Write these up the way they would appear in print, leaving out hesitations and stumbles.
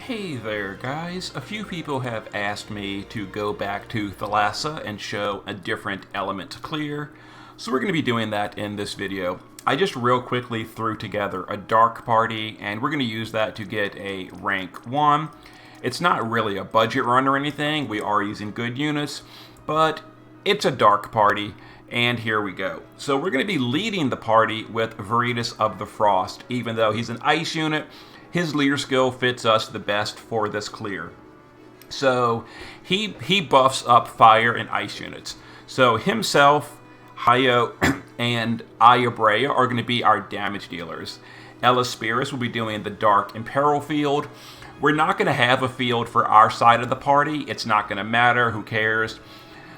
Hey there, guys. A few people have asked me to go back to Thalassa and show a different element to clear, so we're going to be doing that in this video. I just real quickly threw together a dark party, and we're going to use that to get a rank 1. It's not really a budget run or anything, we are using good units, but it's a dark party, and here we go. So we're going to be leading the party with Veritas of the Frost. Even though he's an ice unit, his leader skill fits us the best for this clear. So he buffs up fire and ice units. So himself, Hayo, and Ayabrea are going to be our damage dealers. Elaspiris will be doing the dark and peril field. We're not going to have a field for our side of the party. It's not going to matter. Who cares?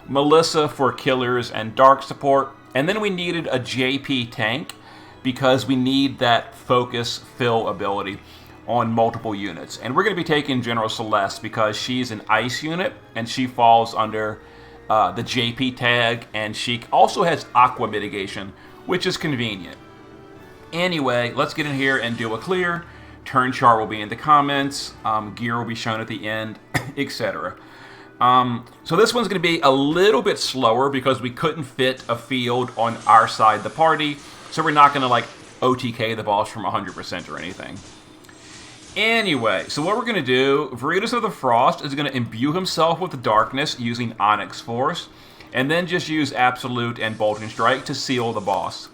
Melissa for killers and dark support. And then we needed a JP tank because we need that focus fill ability on multiple units. And we're going to be taking General Celeste because she's an ice unit and she falls under the JP tag, and she also has aqua mitigation, which is convenient. Anyway, let's get in here and do a clear. Turn chart will be in the comments, gear will be shown at the end, etc. So this one's going to be a little bit slower because we couldn't fit a field on our side of the party, so we're not going to like OTK the boss from 100% or anything. Anyway, so what we're going to do, Veritas of the Frost is going to imbue himself with the darkness using Onyx Force, and then just use Absolute and Bolting Strike to seal the boss.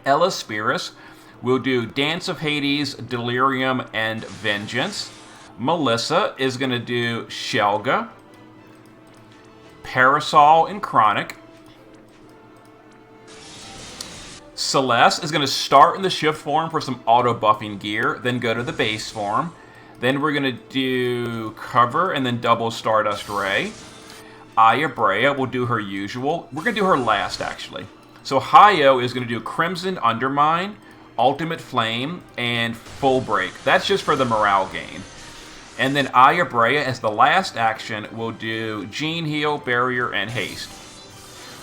Elaspiris will do Dance of Hades, Delirium, and Vengeance. Melissa is going to do Shelga, Parasol, and Chronic. Celeste is going to start in the shift form for some auto buffing gear, then go to the base form. Then we're going to do cover and then double Stardust Ray. Ayabrea will do her usual. We're going to do her last, actually. So Hayo is going to do Crimson Undermine, Ultimate Flame, and Full Break. That's just for the morale gain. And then Ayabrea, as the last action, will do Gene Heal, Barrier, and Haste.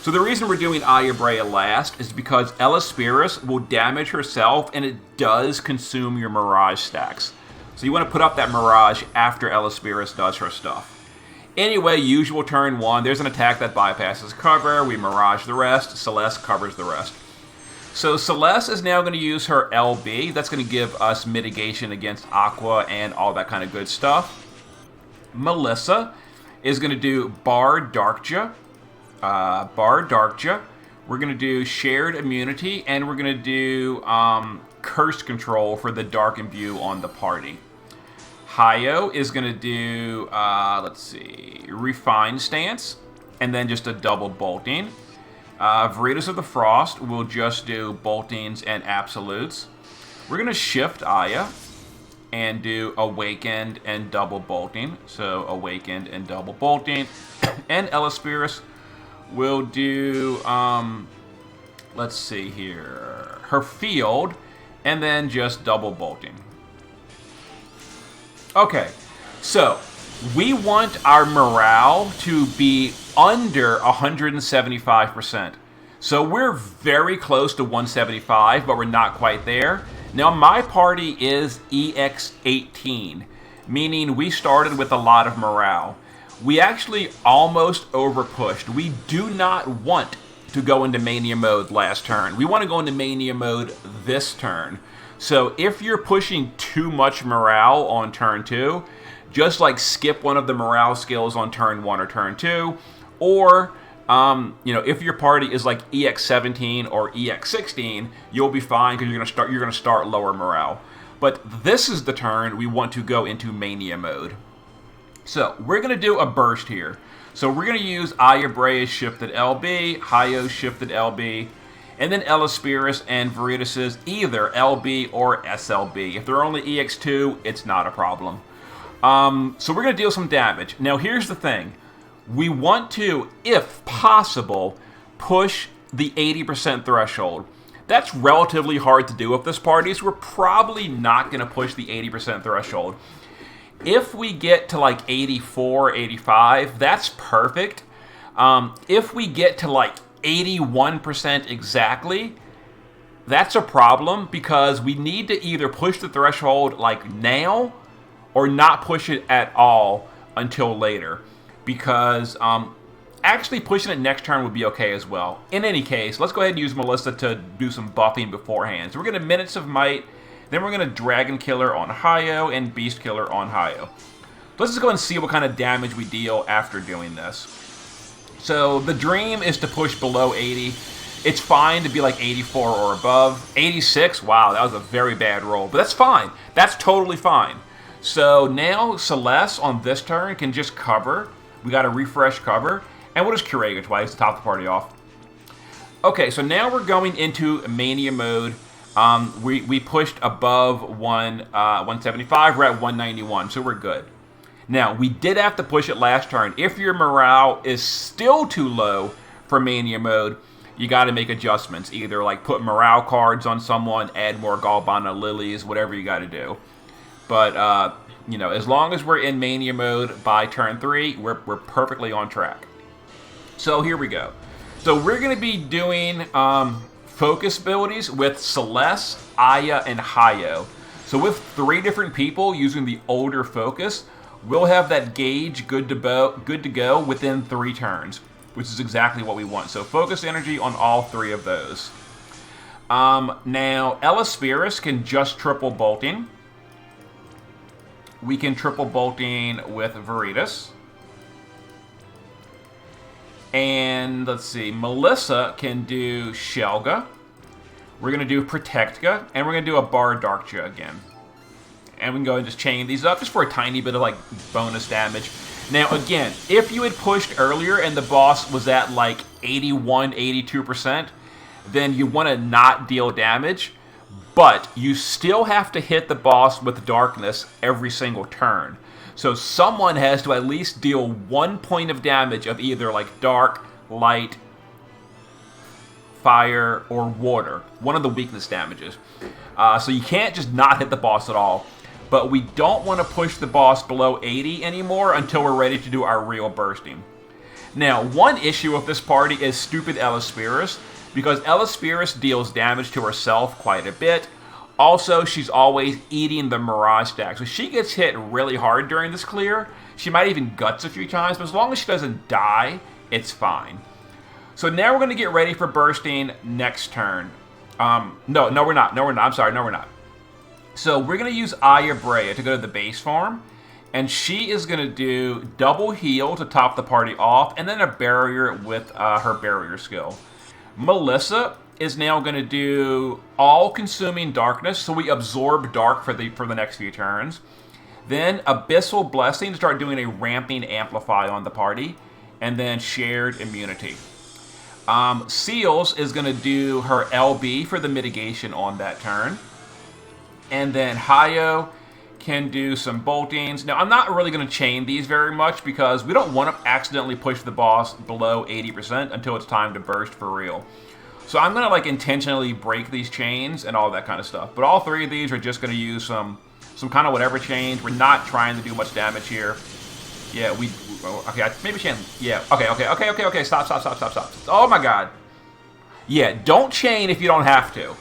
So the reason we're doing Ayabrea last is because Elaspiris will damage herself, and it does consume your Mirage stacks. So you want to put up that Mirage after Elaspiris does her stuff. Anyway, usual turn 1, there's an attack that bypasses cover, we Mirage the rest, Celeste covers the rest. So Celeste is now going to use her LB, that's going to give us mitigation against Aqua and all that kind of good stuff. Melissa is going to do Bar Darkja. We're going to do Shared Immunity, and we're going to do Curse Control for the Dark Imbue on the party. Hayo is going to do, Refine Stance, and then just a double Bolting. Veritas of the Frost will just do Boltings and Absolutes. We're going to shift Aya and do Awakened and double Bolting. So Awakened and double Bolting. And Elaspiris will do, let's see here, her field, and then just double bolting. Okay, so we want our morale to be under 175%. So we're very close to 175, but we're not quite there. Now my party is EX18, meaning we started with a lot of morale. We actually almost overpushed. We do not want to go into mania mode last turn. We want to go into mania mode this turn. So if you're pushing too much morale on turn 2, just like skip one of the morale skills on turn 1 or turn 2, or if your party is like EX17 or EX16, you'll be fine because you're gonna start lower morale. But this is the turn we want to go into mania mode. So we're going to do a burst here. So we're going to use Ayabrea's shifted LB, Hayo's shifted LB, and then Elaspiris and Veritas' either LB or SLB. If they're only EX2, it's not a problem. So we're going to deal some damage. Now here's the thing. We want to, if possible, push the 80% threshold. That's relatively hard to do with this party, so we're probably not going to push the 80% threshold. If we get to like 84, 85, that's perfect. If we get to like 81% exactly, that's a problem because we need to either push the threshold like now or not push it at all until later, because actually pushing it next turn would be okay as well. In any case, let's go ahead and use Melissa to do some buffing beforehand. So we're going to Minutes of Might, then we're going to Dragon Killer on Hayo and Beast Killer on Hayo. Let's just go and see what kind of damage we deal after doing this. So the dream is to push below 80. It's fine to be like 84 or above. 86, wow, that was a very bad roll. But that's fine. That's totally fine. So now Celeste on this turn can just cover. We got a refresh cover. And we'll just Curaga twice to top the party off. Okay, so now we're going into Mania mode. We pushed above 175. We're at 191, so we're good. Now, we did have to push it last turn. If your morale is still too low for Mania mode, you got to make adjustments. Either like put morale cards on someone, add more Galvana Lilies, whatever you got to do. But, you know, as long as we're in Mania mode by turn 3, we're perfectly on track. So here we go. So we're going to be doing focus abilities with Celeste, Aya, and Hayo. So with 3 different people using the older focus, we'll have that gauge good to go within 3 turns, which is exactly what we want. So focus energy on all 3 of those. Now, Ellaspiris can just triple bolting. We can triple bolting with Veritas. And let's see, Melissa can do Shelga. We're going to do Protectka, and we're going to do a Bar Darkja again. And we can go and just chain these up just for a tiny bit of like bonus damage. Now again, if you had pushed earlier and the boss was at like 81, 82%, then you want to not deal damage, but you still have to hit the boss with darkness every single turn. So someone has to at least deal 1 point of damage of either like dark, light, fire, or water. One of the weakness damages. So you can't just not hit the boss at all. But we don't want to push the boss below 80 anymore until we're ready to do our real bursting. Now, one issue with this party is stupid Ellaspiris, because Ellaspiris deals damage to herself quite a bit. Also, she's always eating the Mirage stack. So she gets hit really hard during this clear. She might even guts a few times, but as long as she doesn't die, it's fine. So now we're going to get ready for bursting next turn. No, we're not. I'm sorry, no, we're not. So we're going to use Aya Brea to go to the base farm. And she is going to do double heal to top the party off, and then a barrier with her barrier skill. Melissa is now going to do all-consuming darkness, so we absorb dark for the next few turns. Then Abyssal Blessing to start doing a ramping amplify on the party, and then shared immunity. Seals is going to do her LB for the mitigation on that turn. And then Hayo can do some boltings. Now, I'm not really going to chain these very much because we don't want to accidentally push the boss below 80% until it's time to burst for real. So I'm going to like intentionally break these chains and all that kind of stuff. But all 3 of these are just going to use some kind of whatever chains. We're not trying to do much damage here. Yeah, okay, maybe chain. Yeah, okay. Stop. Oh my god. Yeah, don't chain if you don't have to.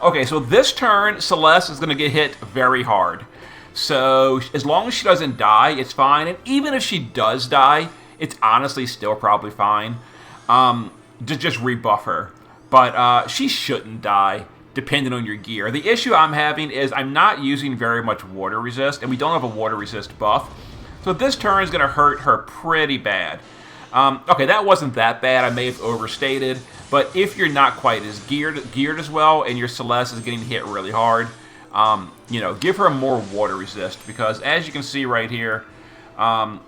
Okay, so this turn, Celeste is going to get hit very hard. So as long as she doesn't die, it's fine. And even if she does die, it's honestly still probably fine. Just rebuff her. But she shouldn't die, depending on your gear. The issue I'm having is I'm not using very much water resist, and we don't have a water resist buff. So this turn is going to hurt her pretty bad. Okay, that wasn't that bad. I may have overstated. But if you're not quite as geared as well, and your Celeste is getting hit really hard, you know, give her more water resist. Because as you can see right here,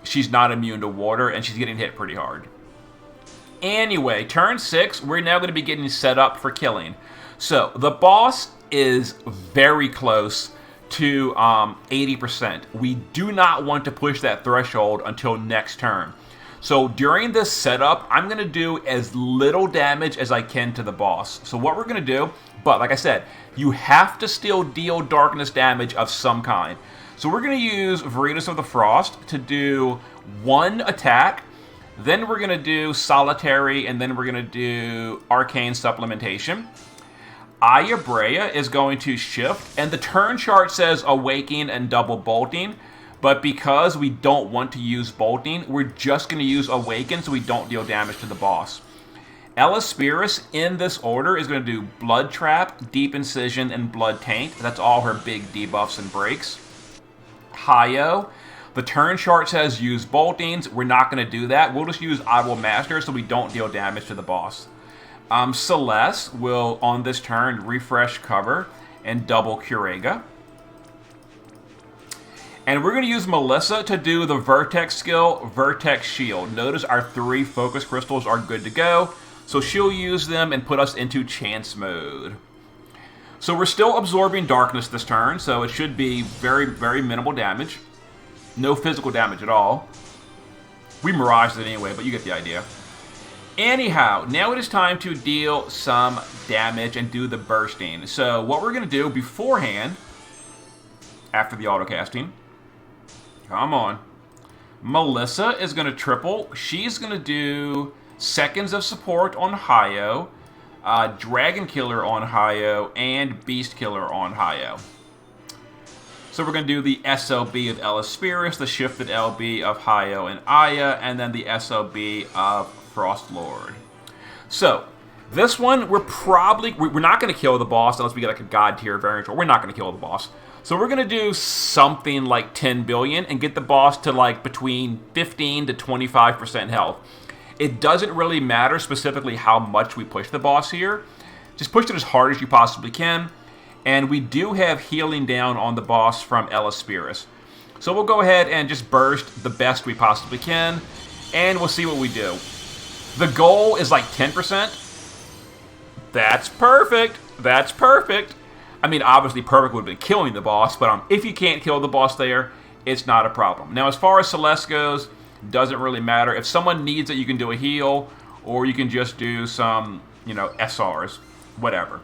she's not immune to water, and she's getting hit pretty hard. Anyway, turn 6, we're now going to be getting set up for killing. So, the boss is very close to 80%. We do not want to push that threshold until next turn. So, during this setup, I'm going to do as little damage as I can to the boss. So, what we're going to do, but like I said, you have to still deal darkness damage of some kind. So, we're going to use Veritas of the Frost to do 1 attack. Then we're going to do Solitary, and then we're going to do Arcane Supplementation. Aya Brea is going to shift, and the turn chart says Awakening and Double Bolting, But because we don't want to use bolting, we're just going to use awaken so we don't deal damage to the boss. Elisperis in this order is going to do Blood Trap, Deep Incision, and Blood Taint. That's all her big debuffs and breaks. Hayo, the turn chart says use boltings. We're not going to do that. We'll just use I Will Master so we don't deal damage to the boss. Celeste will, on this turn, refresh cover and double Curaga. And we're going to use Melissa to do the Vertex skill, Vertex Shield. Notice our 3 focus crystals are good to go. So she'll use them and put us into chance mode. So we're still absorbing darkness this turn, so it should be very, very minimal damage. No physical damage at all. We miraged it anyway, but you get the idea. Anyhow, now it is time to deal some damage and do the bursting. So what we're going to do beforehand, after the autocasting, come on. Melissa is going to triple. She's going to do Seconds of Support on Hayo, Dragon Killer on Hayo, and Beast Killer on Hayo. So we're going to do the SLB of Elisperis, the shifted LB of Hayo and Aya, and then the SLB of Frost Lord. So this one, we're not going to kill the boss unless we get like a God tier variant. We're not going to kill the boss. So we're going to do something like 10 billion and get the boss to like between 15 to 25% health. It doesn't really matter specifically how much we push the boss here. Just push it as hard as you possibly can. And we do have healing down on the boss from Elisperis. So we'll go ahead and just burst the best we possibly can. And we'll see what we do. The goal is like 10%. That's perfect. That's perfect. I mean, obviously perfect would have been killing the boss. But if you can't kill the boss there, it's not a problem. Now, as far as Celeste goes, doesn't really matter. If someone needs it, you can do a heal, or you can just do some, SRs, whatever.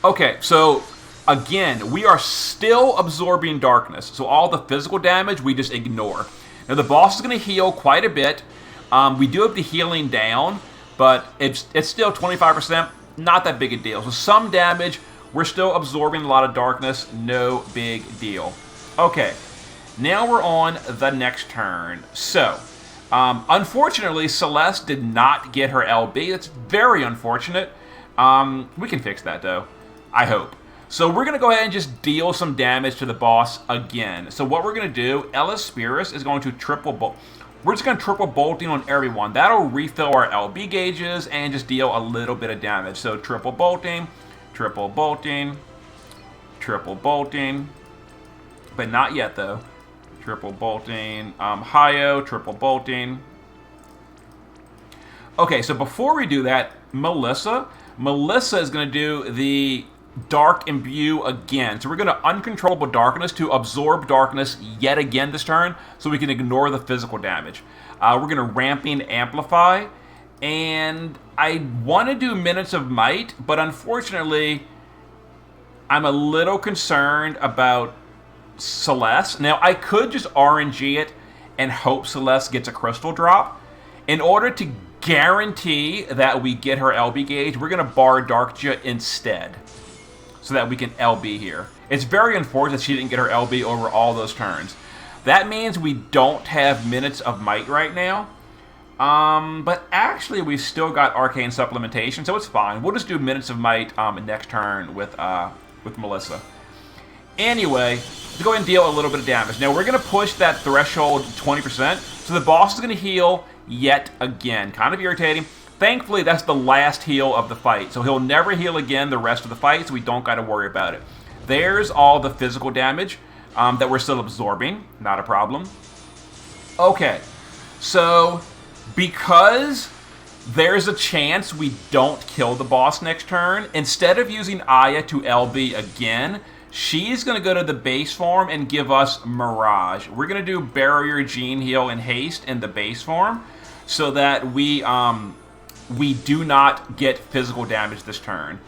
Okay, so again, we are still absorbing darkness. So all the physical damage, we just ignore. Now the boss is going to heal quite a bit. We do have the healing down, but it's still 25%. Not that big a deal. So some damage, we're still absorbing a lot of darkness. No big deal. Okay. Now we're on the next turn. So, unfortunately, Celeste did not get her LB. That's very unfortunate. We can fix that, though. I hope. So we're going to go ahead and just deal some damage to the boss again. So what we're going to do, Elisperis is going to triple bolt. We're just going to triple bolting on everyone. That'll refill our LB gauges and just deal a little bit of damage. So triple bolting, triple bolting, triple bolting. But not yet, though. Triple bolting. Hayo, triple bolting. Okay, so before we do that, Melissa is going to do the Dark Imbue again. So we're going to Uncontrollable Darkness to absorb darkness yet again this turn so we can ignore the physical damage. We're going to Ramping Amplify. And I want to do Minutes of Might, but unfortunately, I'm a little concerned about Celeste. Now, I could just RNG it and hope Celeste gets a crystal drop. In order to guarantee that we get her LB gauge, we're going to bar Darkja instead so that we can LB here. It's very unfortunate she didn't get her LB over all those turns. That means we don't have Minutes of Might right now. But actually, we've still got Arcane Supplementation, so it's fine. We'll just do Minutes of Might next turn with Melissa. Anyway, let's go ahead and deal a little bit of damage. Now, we're going to push that threshold 20%, so the boss is going to heal yet again. Kind of irritating. Thankfully, that's the last heal of the fight, so he'll never heal again the rest of the fight, so we don't got to worry about it. There's all the physical damage that we're still absorbing. Not a problem. Okay, so because there's a chance we don't kill the boss next turn, instead of using Aya to LB again, she's going to go to the base form and give us Mirage. We're going to do Barrier, Gene Heal, and Haste in the base form so that we do not get physical damage this turn.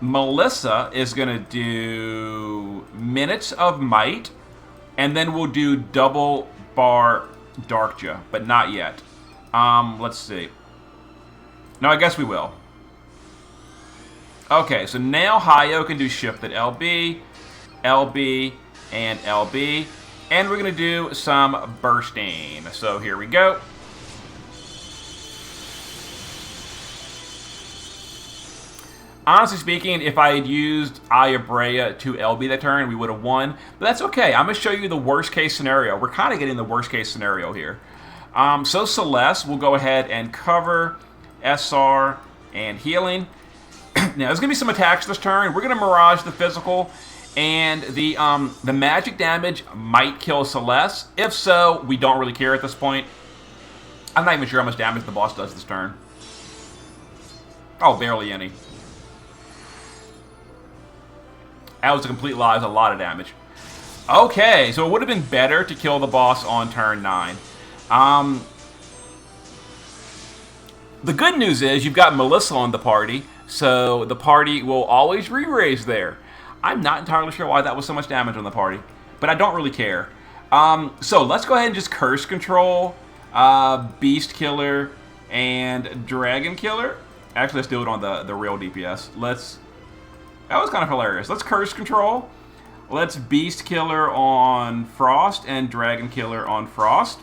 Melissa is going to do Minutes of Might, and then we'll do Double Bar Darkja, but not yet. Let's see. No, I guess we will. Okay, so now Hayo can do Shifted LB, LB, and LB. And we're going to do some bursting. So here we go. Honestly speaking, if I had used Ayabrea to LB that turn, we would have won. But that's okay. I'm going to show you the worst case scenario. We're kind of getting the worst case scenario here. So Celeste will go ahead and cover SR and healing. Now, there's going to be some attacks this turn. We're going to Mirage the physical. And the magic damage might kill Celeste. If so, we don't really care at this point. I'm not even sure how much damage the boss does this turn. Oh, barely any. That was a complete lie. It was a lot of damage. Okay, so it would have been better to kill the boss on turn 9. The good news is you've got Melissa on the party, so the party will always re-raise there. I'm not entirely sure why that was so much damage on the party, but I don't really care. So let's go ahead and just Curse Control, Beast Killer, and Dragon Killer. Actually, let's do it on the real DPS. That was kind of hilarious. Let's Curse Control. Let's Beast Killer on Frost and Dragon Killer on Frost.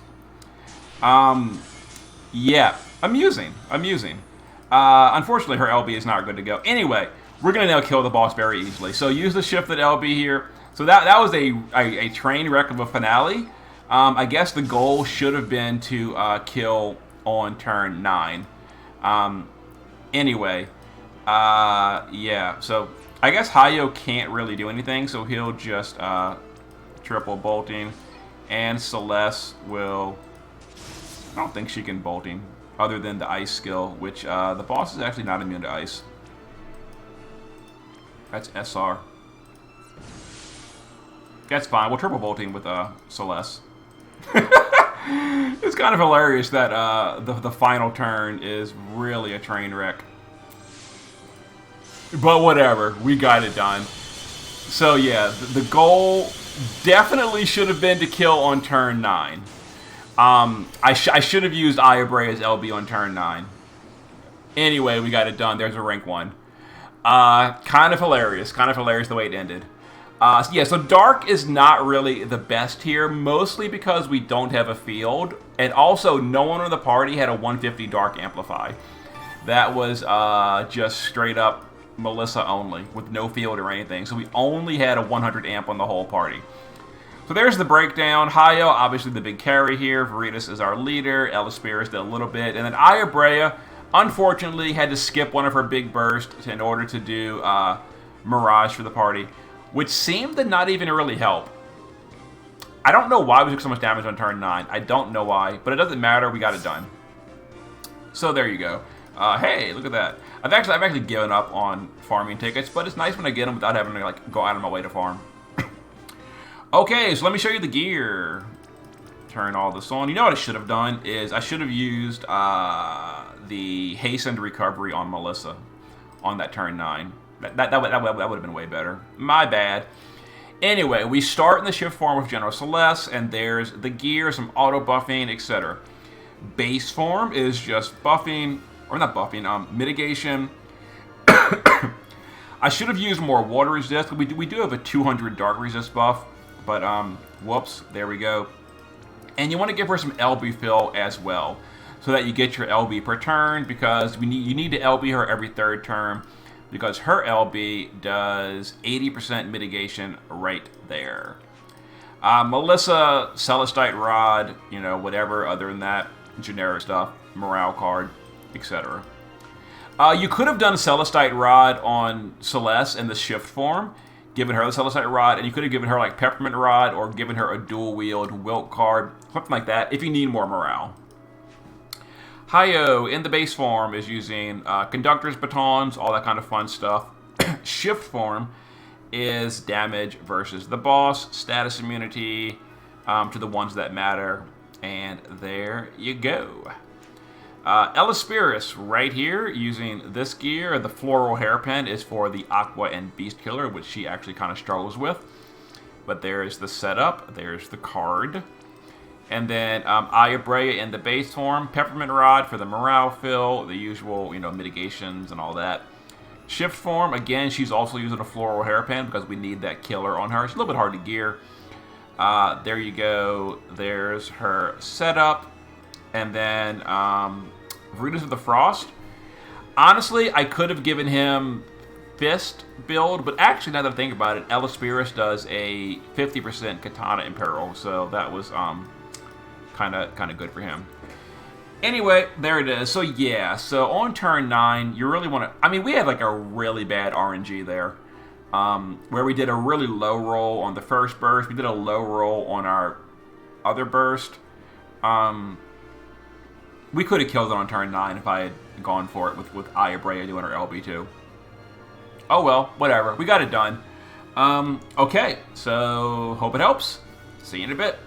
Yeah, amusing. Unfortunately, her LB is not good to go. Anyway, we're going to now kill the boss very easily. So use the shifted LB here. So that was a train wreck of a finale. I guess the goal should have been to kill on turn 9. Anyway, yeah, so I guess Hayo can't really do anything, so he'll just triple bolting, and Celeste will... I don't think she can bolting, other than the ice skill, which the boss is actually not immune to ice. That's SR. That's fine. We'll triple bolting with Celeste. It's kind of hilarious that the final turn is really a train wreck. But whatever, we got it done. So yeah, the goal definitely should have been to kill on turn 9. I should have used Ayabrea's LB on turn 9. Anyway, we got it done. There's a rank 1. Kind of hilarious the way it ended. Yeah, so Dark is not really the best here, mostly because we don't have a field, and also no one in the party had a 150 Dark Amplify. That was just straight up Melissa only, with no field or anything. So we only had a 100 amp on the whole party. So there's the breakdown. Hayo, obviously the big carry here. Veritas is our leader. Elisperis did a little bit. And then Ayabrea, unfortunately, had to skip one of her big bursts in order to do Mirage for the party, which seemed to not even really help. I don't know why we took so much damage on turn 9. I don't know why, but it doesn't matter. We got it done. So there you go. Hey, look at that. I've actually given up on farming tickets, but it's nice when I get them without having to like go out of my way to farm. Okay, so let me show you the gear. Turn all this on. You know what I should have done is I should have used the hastened recovery on Melissa on that turn 9. That would have been way better. My bad. Anyway, we start in the shift form with General Celeste, and there's the gear, some auto buffing, etc. Base form is just buffing, or not buffing, mitigation. I should have used more water resist. We do have a 200 dark resist buff, but whoops, there we go. And you want to give her some LB fill as well, so that you get your LB per turn, because you need to LB her every 3rd turn, because her LB does 80% mitigation right there. Melissa, Celestite Rod, you know, whatever other than that, generic stuff, morale card, etc. You could have done Celestite Rod on Celeste in the shift form, given her the Celestite Rod, and you could have given her like Peppermint Rod or given her a dual wield Wilt card, something like that, if you need more morale. Hayo in the base form is using Conductor's Batons, all that kind of fun stuff. Shift form is damage versus the boss, status immunity to the ones that matter, and there you go. Elisperis right here using this gear. The floral hairpin is for the Aqua and Beast Killer, which she actually kind of struggles with. But there's the setup, there's the card. And then Ayabrea in the base form, Peppermint Rod for the morale fill, the usual, you know, mitigations and all that. Shift form, again, she's also using a floral hairpin because we need that killer on her. She's a little bit hard to gear. There you go. There's her setup. And then Rootus of the Frost. Honestly, I could have given him Fist build, but actually, now that I think about it, Elisperis does a 50% Katana in Peril, so that was kind of good for him. Anyway, there it is. So yeah, so on turn 9, you really want to... I mean, we had like a really bad RNG there, where we did a really low roll on the first burst. We did a low roll on our other burst. We could have killed it on turn 9 if I had gone for it with Ayabrea doing her LB2. Oh well, whatever. We got it done. Okay, so hope it helps. See you in a bit.